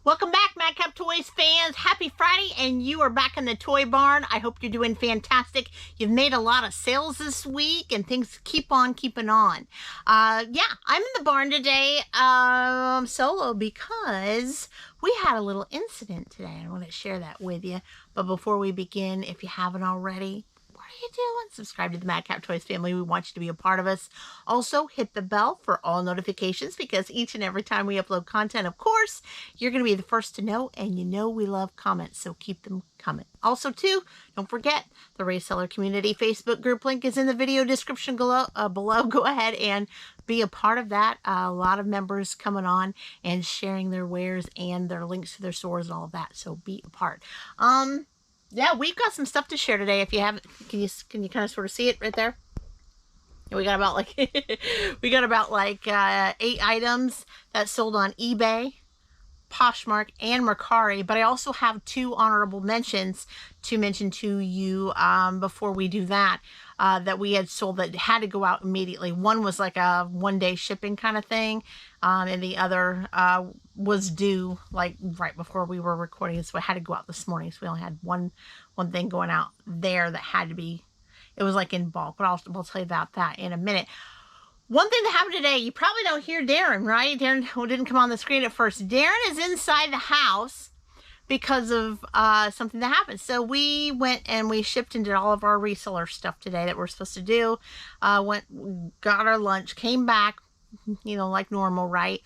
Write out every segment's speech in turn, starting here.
Welcome back, Madcap Toys fans. Happy Friday, and you are back in the toy barn. I hope you're doing fantastic. You've made a lot of sales this week, and things keep on keeping on. Yeah, I'm in the barn today solo because we had a little incident today. I want to share that with you. But before we begin, if you haven't already, what are you doing? Subscribe to the Madcap Toys family. We want you to be a part of us. Also, hit the bell for all notifications because each and every time we upload content, of course, you're going to be the first to know, and you know we love comments, so keep them coming. Also, too, don't forget the Reseller Community Facebook group link is in the video description below. Go ahead and be a part of that. A lot of members coming on and sharing their wares and their links to their stores and all of that, so be a part. Yeah, we've got some stuff to share today. If you haven't, can you kind of sort of see it right there? We got about like 8 items that sold on eBay, Poshmark, and Mercari. But I also have 2 honorable mentions to mention to you before we do that. That we had sold that had to go out immediately. One was like a 1-day shipping kind of thing, and the other was due like right before we were recording, so it had to go out this morning. So we only had one thing going out there that had to be. It was like in bulk, but we'll tell you about that in a minute. One thing that happened today, you probably don't hear Daren, right? Daren, who didn't come on the screen at first. Daren is inside the house because of something that happened. So we went and we shipped and did all of our reseller stuff today that we're supposed to do. Got our lunch, came back, you know, like normal, right?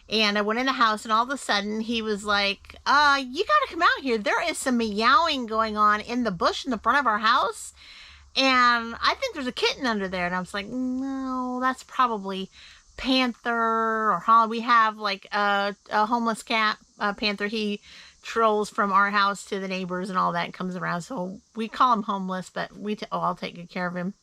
And I went in the house, and all of a sudden he was like, you gotta come out here. There is some meowing going on in the bush in the front of our house, and I think there's a kitten under there. And I was like, no, that's probably Panther or Holly. We have like a homeless cat, Panther. He trolls from our house to the neighbors and all that, and comes around, so we call him homeless, but I'll take good care of him.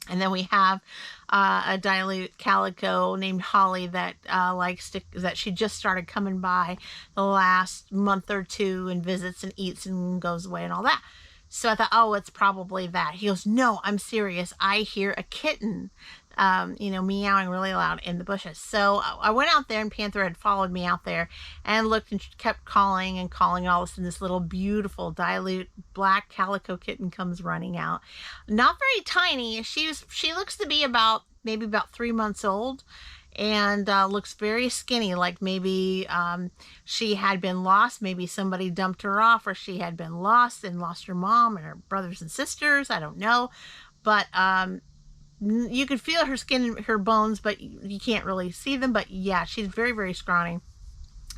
And then we have a dilute calico named Holly that that she just started coming by the last month or 2 and visits and eats and goes away and all that. So I thought, oh, it's probably that. He goes, no, I'm serious. I hear a kitten, you know, meowing really loud in the bushes. So I went out there, and Panther had followed me out there and looked and kept calling and calling. All of a sudden, this little beautiful dilute black calico kitten comes running out. Not very tiny. She looks to be maybe about 3 months old, and looks very skinny, like maybe she had been lost. Maybe somebody dumped her off, or she had been lost and lost her mom and her brothers and sisters. I don't know, but you could feel her skin and her bones, but you can't really see them. But yeah, she's very, very scrawny.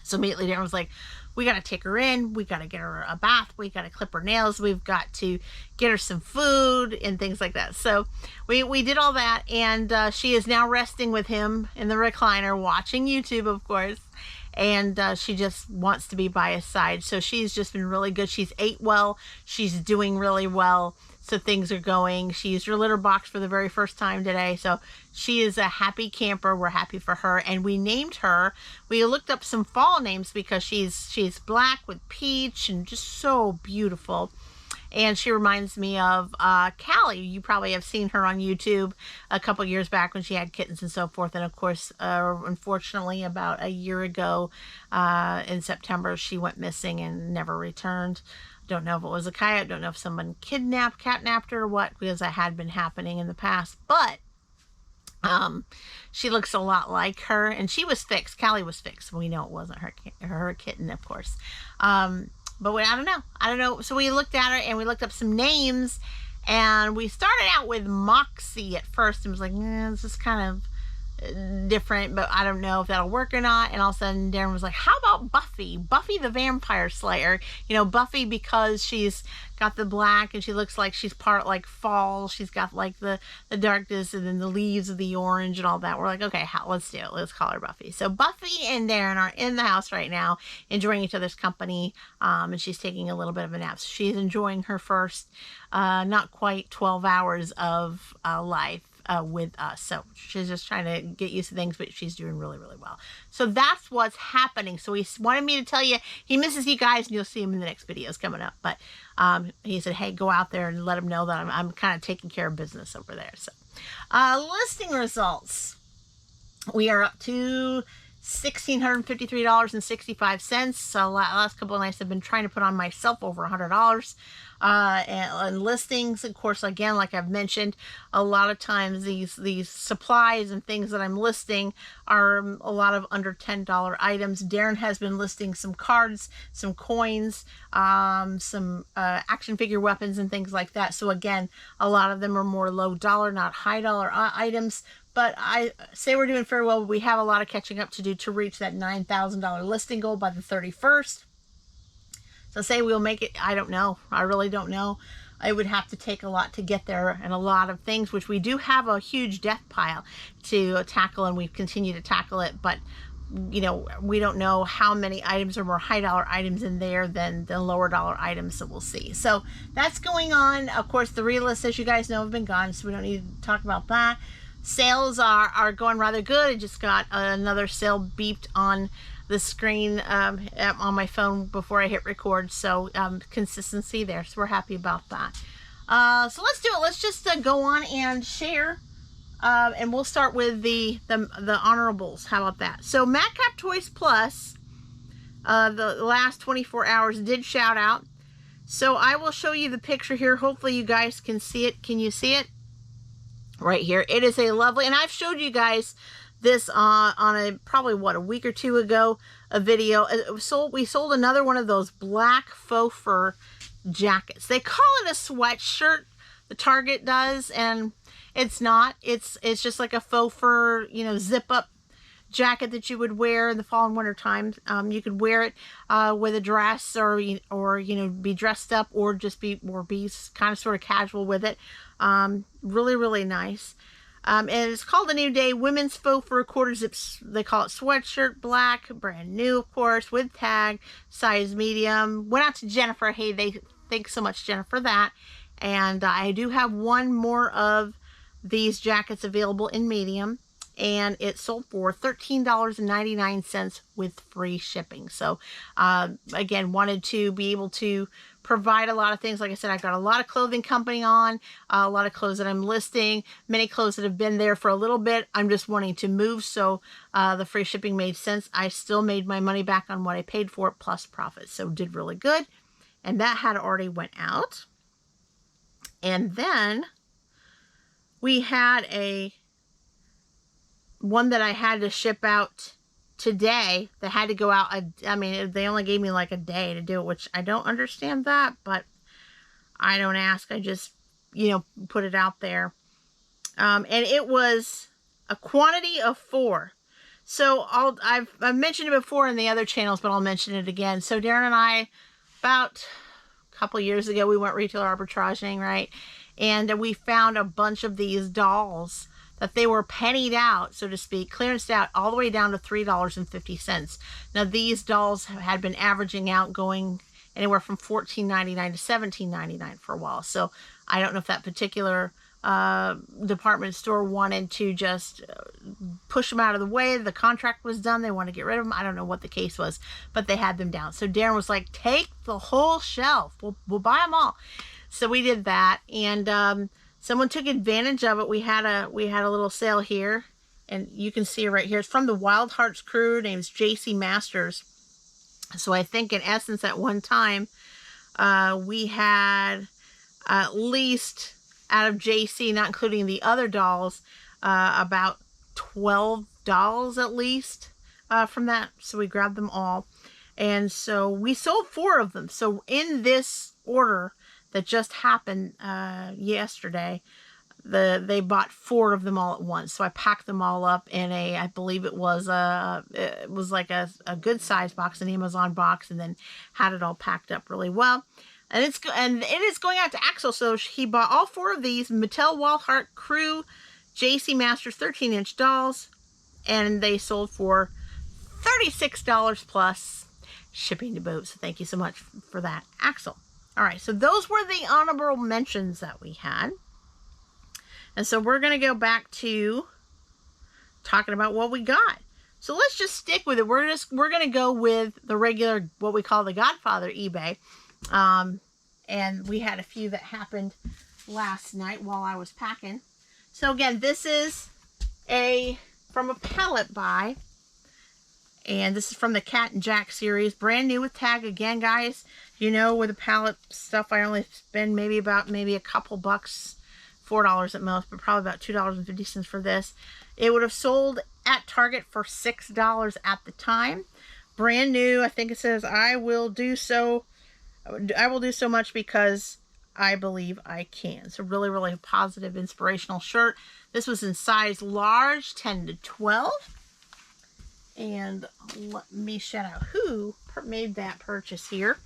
So immediately Darren was like, we got to take her in. We got to get her a bath. We got to clip her nails. We've got to get her some food and things like that. So we did all that, and she is now resting with him in the recliner, watching YouTube, of course. And she just wants to be by his side. So she's just been really good. She's ate well. She's doing really well. So things are going. She used her litter box for the very first time today. So she is a happy camper. We're happy for her. And we named her. We looked up some fall names because she's black with peach and just so beautiful. And she reminds me of Callie. You probably have seen her on YouTube a couple years back when she had kittens and so forth. And of course, unfortunately, about a year ago in September, she went missing and never returned. Don't know if it was a coyote. Don't know if someone catnapped her or what, because that had been happening in the past. But she looks a lot like her, and she was fixed. Callie was fixed. We know it wasn't her kitten, of course. But I don't know. So we looked at her, and we looked up some names, and we started out with Moxie at first, and was like, this is kind of different, but I don't know if that'll work or not. And all of a sudden Darren was like, how about Buffy the Vampire Slayer? You know, Buffy, because she's got the black and she looks like she's part like fall. She's got like the darkness and then the leaves of the orange and all that. We're like, okay, let's do it. Let's call her Buffy. So Buffy and Daren are in the house right now, enjoying each other's company, and she's taking a little bit of a nap. So she's enjoying her first not quite 12 hours of life with us. So she's just trying to get used to things, but she's doing really, really well. So that's what's happening. So he wanted me to tell you he misses you guys, and you'll see him in the next videos coming up. But he said, hey, go out there and let him know that I'm kind of taking care of business over there. So listing results. We are up to $1,653.65. So last couple of nights I've been trying to put on myself over $100. And listings, of course, again, like I've mentioned, a lot of times these supplies and things that I'm listing are a lot of under $10 items. Daren has been listing some cards, some coins, some action figure weapons and things like that. So again, a lot of them are more low dollar, not high dollar items. But I say we're doing very well. We have a lot of catching up to do to reach that $9,000 listing goal by the 31st. So say we'll make it, I don't know. I really don't know. It would have to take a lot to get there, and a lot of things, which we do have a huge death pile to tackle, and we continue to tackle it. But, you know, we don't know how many items are more high dollar items in there than the lower dollar items, so we'll see. So that's going on. Of course, the relists, as you guys know, have been gone, so we don't need to talk about that. Sales are going rather good. I just got another sale beeped on the screen on my phone before I hit record, so consistency there, so we're happy about that. So let's do it. Let's just go on and share, and we'll start with the honorables. How about that? So Madcap Toys Plus, the last 24 hours did shout out, so I will show you the picture here. Hopefully you guys can see it. Can you see it? Right here. It is a lovely, and I've showed you guys this on a probably a week or two ago, a video. We sold another one of those black faux fur jackets. They call it a sweatshirt, the Target does, and it's not. It's just like a faux fur, you know, zip up jacket that you would wear in the fall and winter time. You could wear it with a dress, or you know, be dressed up, or just be kind of sort of casual with it. Really nice. And it's called A New Day Women's Faux Fur Quarter Zip. They call it sweatshirt, black, brand new, of course, with tag, size medium. Went out to Jennifer. Hey, thanks so much, Jennifer, for that. And I do have one more of these jackets available in medium, and it sold for $13.99 with free shipping. So again, wanted to be able to provide a lot of things. Like I said, I've got a lot of clothing company on, a lot of clothes that I'm listing, many clothes that have been there for a little bit. I'm just wanting to move, so the free shipping made sense. I still made my money back on what I paid for it, plus profit, so did really good. And that had already went out. And then we had one that I had to ship out today that had to go out. I mean, they only gave me like a day to do it, which I don't understand that, but I don't ask. I just, you know, put it out there. And it was a quantity of 4. So I've mentioned it before in the other channels, but I'll mention it again. So Daren and I, about a couple years ago, we went retail arbitraging, right? And we found a bunch of these dolls that they were pennied out, so to speak, clearanced out all the way down to $3.50. Now, these dolls had been averaging out, going anywhere from $14.99 to $17.99 for a while. So I don't know if that particular department store wanted to just push them out of the way. The contract was done. They wanted to get rid of them. I don't know what the case was, but they had them down. So Daren was like, take the whole shelf. We'll buy them all. So we did that, and someone took advantage of it. We had a little sale here, and you can see it right here. It's from the Wild Hearts crew. Name's JC Masters. So I think in essence at one time we had at least, out of JC, not including the other dolls, about 12 dolls at least from that. So we grabbed them all, and so we sold 4 of them. So in this order that just happened yesterday, they bought 4 of them all at once. So I packed them all up in I believe it was like a good size box, an Amazon box, and then had it all packed up really well. And it is going out to Axel. So he bought all 4 of these Mattel Wild Heart Crew JC Masters 13-inch dolls, and they sold for $36 plus shipping to boot. So thank you so much for that, Axel. All right, so those were the honorable mentions that we had. And so we're going to go back to talking about what we got. So let's just stick with it. We're going to go with the regular, what we call the Godfather eBay. And we had a few that happened last night while I was packing. So again, this is from a pallet buy. And this is from the Cat and Jack series. Brand new with tag again, guys. You know, with the palette stuff, I only spend maybe a couple bucks, $4 at most, but probably about $2.50 for this. It would have sold at Target for $6 at the time. Brand new. I think it says, I will do so much because I believe I can. So really, really positive, inspirational shirt. This was in size large, 10 to 12. And let me shout out who made that purchase here.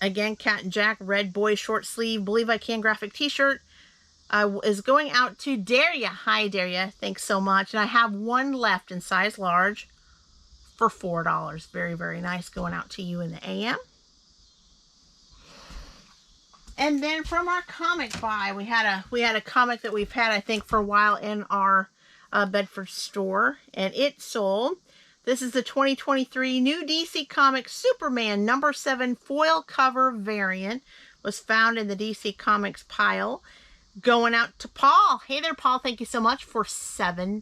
Again, Cat and Jack, red boy short sleeve, believe I can graphic t-shirt. Is going out to Daria. Hi, Daria. Thanks so much. And I have one left in size large for $4. Very, very nice. Going out to you in the AM. And then from our comic buy, we had a comic that we've had, I think, for a while in our Bedford store, and it sold. This is the 2023 new DC Comics Superman #7 foil cover variant. Was found in the DC Comics pile. Going out to Paul. Hey there, Paul. Thank you so much for $7.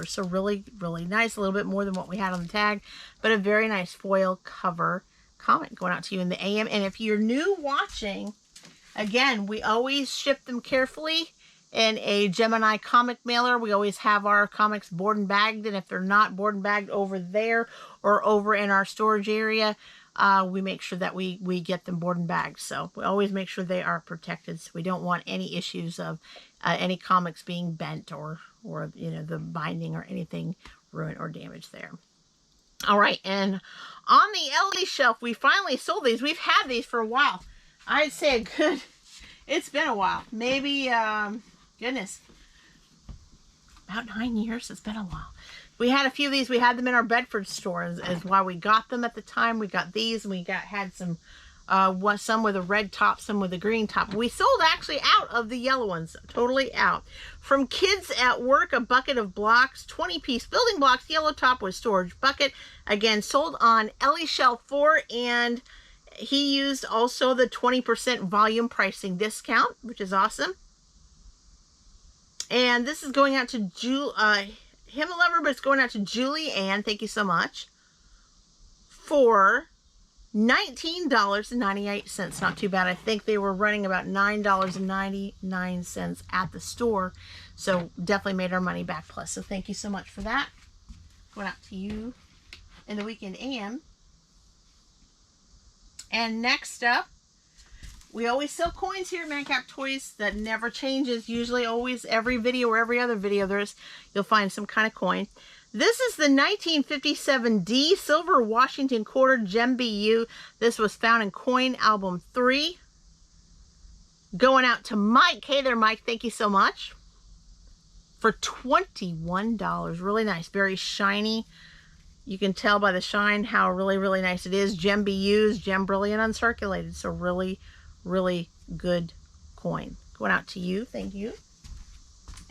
So really, really nice. A little bit more than what we had on the tag, but a very nice foil cover comic going out to you in the AM. And if you're new watching, again, we always ship them carefully in a Gemini comic mailer. We always have our comics board and bagged, and if they're not board and bagged over there or over in our storage area, we make sure that we get them board and bagged. So we always make sure they are protected. So we don't want any issues of any comics being bent or you know, the binding or anything ruined or damaged there. All right, and on the LD shelf, we finally sold these. We've had these for a while. I'd say it's been a while. Maybe, goodness, about 9 years. It's been a while. We had a few of these. We had them in our Bedford store is why we got them at the time. We got these, and we had some with a red top, some with a green top. We sold actually out of the yellow ones, totally out. From Kids at Work, a bucket of blocks, 20-piece building blocks, yellow top with storage bucket. Again, sold on Ellie Shelf 4, and he used also the 20% volume pricing discount, which is awesome. And this is going out to him a lover, but it's going out to Julie Ann. Thank you so much. For $19.98. Not too bad. I think they were running about $9.99 at the store. So definitely made our money back plus. So thank you so much for that. Going out to you in the weekend AM. And next up, we always sell coins here at Madcap Toys. That never changes. Usually, always, every video or every other video, you'll find some kind of coin. This is the 1957D Silver Washington Quarter Gem BU. This was found in Coin Album 3. Going out to Mike. Hey there, Mike. Thank you so much. For $21. Really nice. Very shiny. You can tell by the shine how really, really nice it is. Gem BUs, Gem Brilliant Uncirculated. So really, really good coin. Going out to you. Thank you.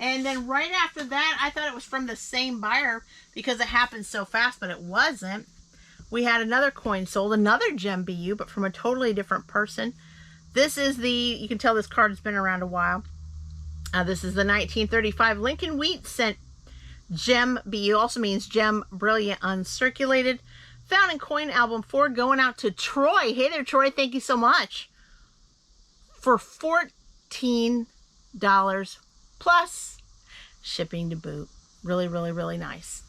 And then right after that, I thought it was from the same buyer because it happened so fast, but it wasn't. We had another coin sold, another Gem BU, but from a totally different person. This is you can tell this card has been around a while. This is the 1935 Lincoln Wheat Cent Gem BU, also means Gem Brilliant Uncirculated. Found in Coin Album 4, going out to Troy. Hey there, Troy. Thank you so much. For $14 plus shipping to boot. Really, really, really nice.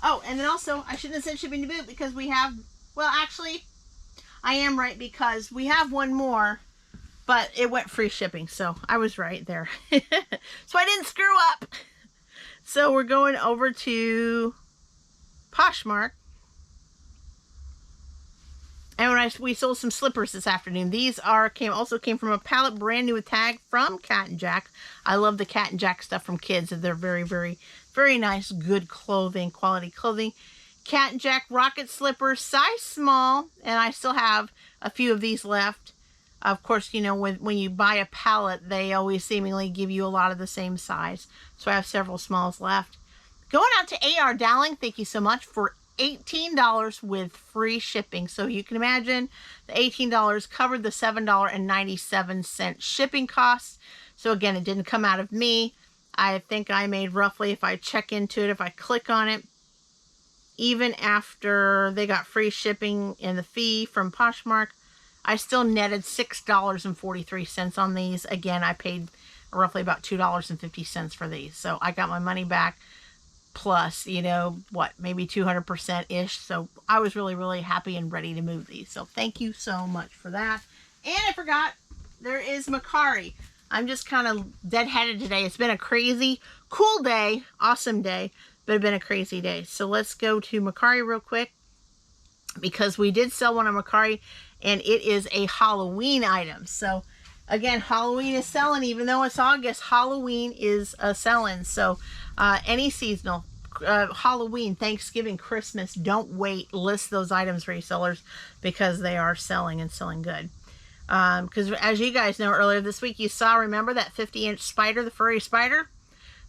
Oh, and then also, I shouldn't have said shipping to boot because we have, well, actually, I am right because we have one more, but it went free shipping, so I was right there. So I didn't screw up. So we're going over to Poshmark. And we sold some slippers this afternoon. These also came from a pallet, brand new with tag from Cat and Jack. I love the Cat and Jack stuff from kids. They're very, very, very nice, good clothing, quality clothing. Cat and Jack rocket slippers, size small, and I still have a few of these left. Of course, you know, when you buy a pallet, they always seemingly give you a lot of the same size. So I have several smalls left. Going out to A.R. Dowling, thank you so much, for $18 with free shipping. So you can imagine the $18 covered the $7.97 shipping costs. So again, it didn't come out of me. I think I made roughly, if I check into it, if I click on it, even after they got free shipping and the fee from Poshmark, I still netted $6.43 on these. Again, I paid roughly about $2.50 for these. So I got my money back plus, you know, what, maybe 200%-ish. So I was really, really happy and ready to move these. So thank you so much for that. And I forgot, there is Mercari. I'm just kind of deadheaded today. It's been a crazy, cool day, awesome day, but it's been a crazy day. So let's go to Mercari real quick, because we did sell one on Mercari, and it is a Halloween item. So again, Halloween is selling. Even though it's August, Halloween is selling. So any seasonal, Halloween, Thanksgiving, Christmas, don't wait. List those items, resellers, because they are selling and selling good. Because as you guys know, earlier this week, you saw, remember that 50-inch spider, the furry spider?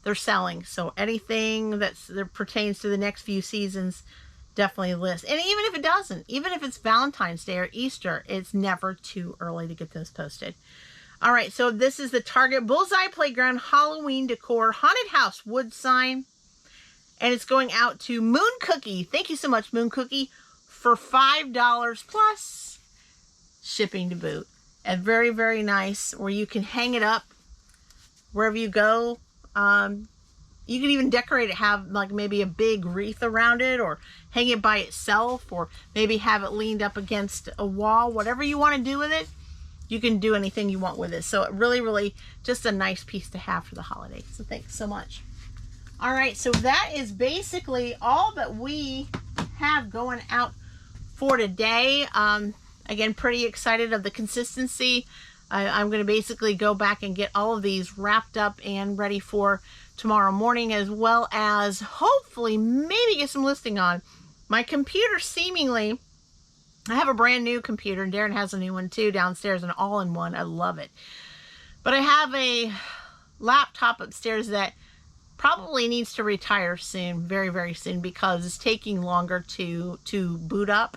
They're selling. So anything that pertains to the next few seasons, definitely list. And even if it doesn't, even if it's Valentine's Day or Easter, it's never too early to get those posted. All right, so this is the Target Bullseye Playground Halloween Decor Haunted House wood sign. And it's going out to Moon Cookie. Thank you so much, Moon Cookie, for $5 plus shipping to boot. And very, very nice, where you can hang it up wherever you go. You can even decorate it, have like maybe a big wreath around it, or hang it by itself, or maybe have it leaned up against a wall. Whatever you want to do with it, you can do anything you want with it. So it really, really just a nice piece to have for the holidays. So thanks so much. All right, so that is basically all that we have going out for today. Again, pretty excited of the consistency. I'm going to basically go back and get all of these wrapped up and ready for tomorrow morning, as well as hopefully maybe get some listing on. My computer seemingly, I have a brand new computer, and Daren has a new one too downstairs, an all-in-one. I love it. But I have a laptop upstairs that probably needs to retire soon, very, very soon, because it's taking longer to boot up.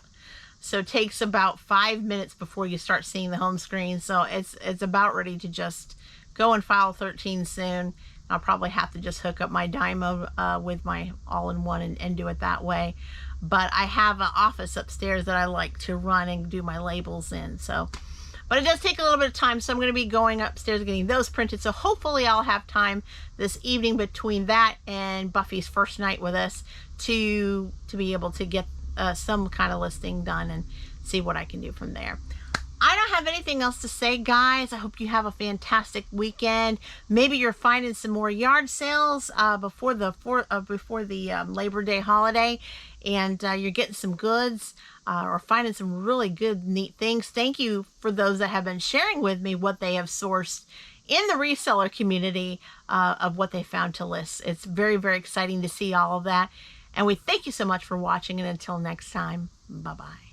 So it takes about 5 minutes before you start seeing the home screen. So it's about ready to just go in File 13 soon. I'll probably have to just hook up my Dymo with my all-in-one and do it that way. But I have an office upstairs that I like to run and do my labels in. So, but it does take a little bit of time, so I'm going to be going upstairs and getting those printed. So hopefully I'll have time this evening between that and Buffy's first night with us to be able to get some kind of listing done and see what I can do from there. I don't have anything else to say, guys. I hope you have a fantastic weekend. Maybe you're finding some more yard sales before the Labor Day holiday, and you're getting some goods or finding some really good, neat things. Thank you for those that have been sharing with me what they have sourced in the reseller community of what they found to list. It's very, very exciting to see all of that. And we thank you so much for watching, and until next time, bye-bye.